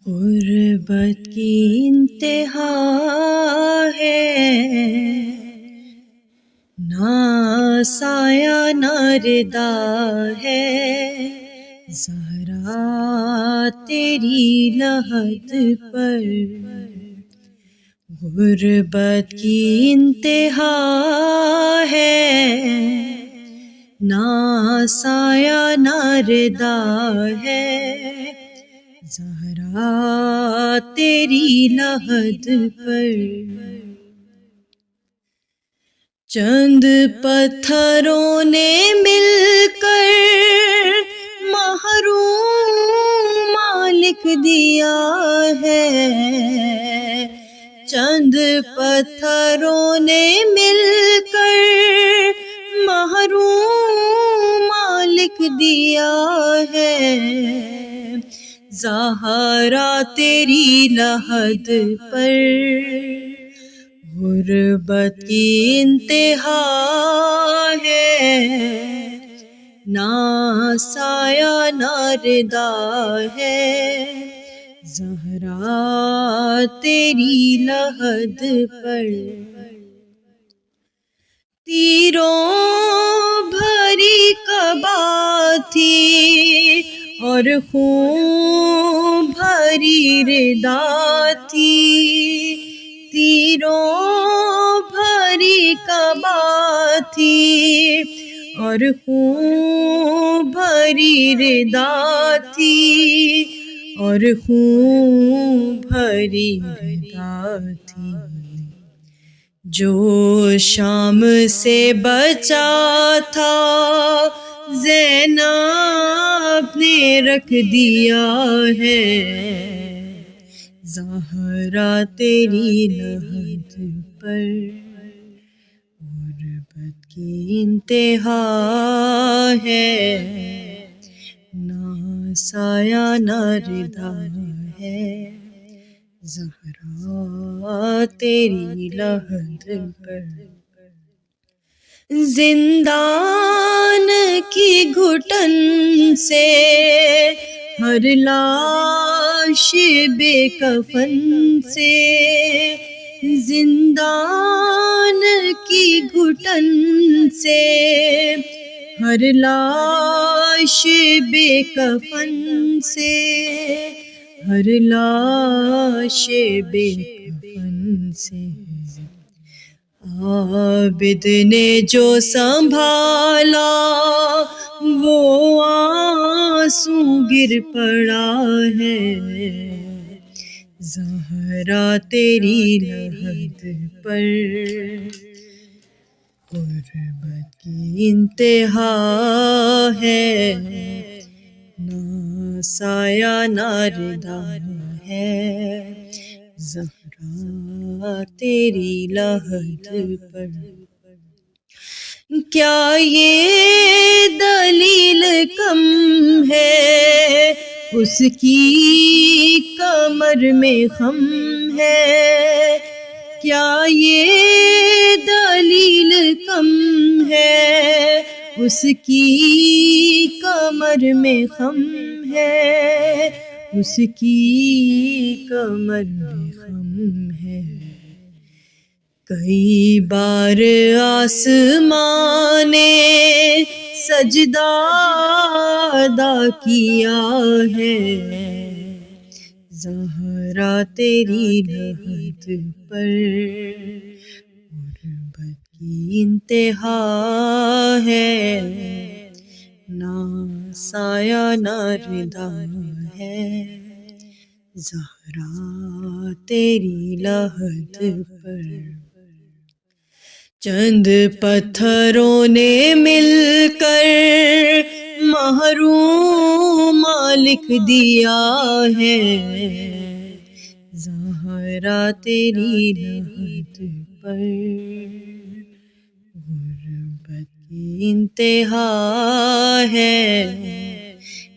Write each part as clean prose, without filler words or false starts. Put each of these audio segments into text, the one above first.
غربت کی انتہا ہے، نہ سایہ نہ ردا ہے، زہرا تیری لحد پر۔ غربت کی انتہا ہے، نہ سایہ نہ ردا ہے، زہرا تیری لحد پر۔ چند پتھروں نے مل کر محروم مالک دیا ہے، چند پتھروں نے مل کر محروم مالک دیا ہے، زہرا تیری لحد پر۔ غربت کی انتہا ہے، نہ سایہ نہ ردا ہے، زہرا تیری لحد پر۔ تیروں بھری قبا تھی اور خون بھری ردا تھی، تیروں بھری قبا تھی اور خون بھری ردا تھی، اور خون بھری ردا تھی۔ جو شام سے بچا تھا زینب نے رکھ دیا ہے، زہرا تیری لحد پر۔ غربت کی انتہا ہے، نہ سایہ نہ ردا ہے، زہرا تیری لحد پر۔ زندان کی گھٹن سے ہر لاش بے کفن سے، زندان کی گھٹن سے ہر لاش بے کفن سے، ہر لاش بے کفن سے۔ عابد نے جو سنبھالا وہ آنسو گر پڑا ہے، زہرا تیری لحد پر۔ غربت کی انتہا ہے، نہ سایہ نہ ردا ہے، زہرا تیری لحد پر۔ کیا یہ دلیل کم ہے اس کی کمر میں خم ہے، کیا یہ دلیل کم ہے اس کی کمر میں خم ہے، اس کی کمر میں خم ہے۔ کئی بار آسمان نے سجدہ ادا کیا ہے، زہرا تیری لحد پر۔ غربت کی انتہا ہے، نہ سایہ نہ ردا ہے، زہرا تیری لحد پر۔ چند پتھروں نے مل کر محروم مالک دیا ہے، زہرا تیری لحد پر۔ غربت کی انتہا ہے،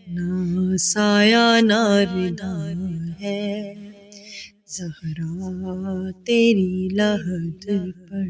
نہ سایہ نہ ردا ہے، زہرا تیری لحد پر۔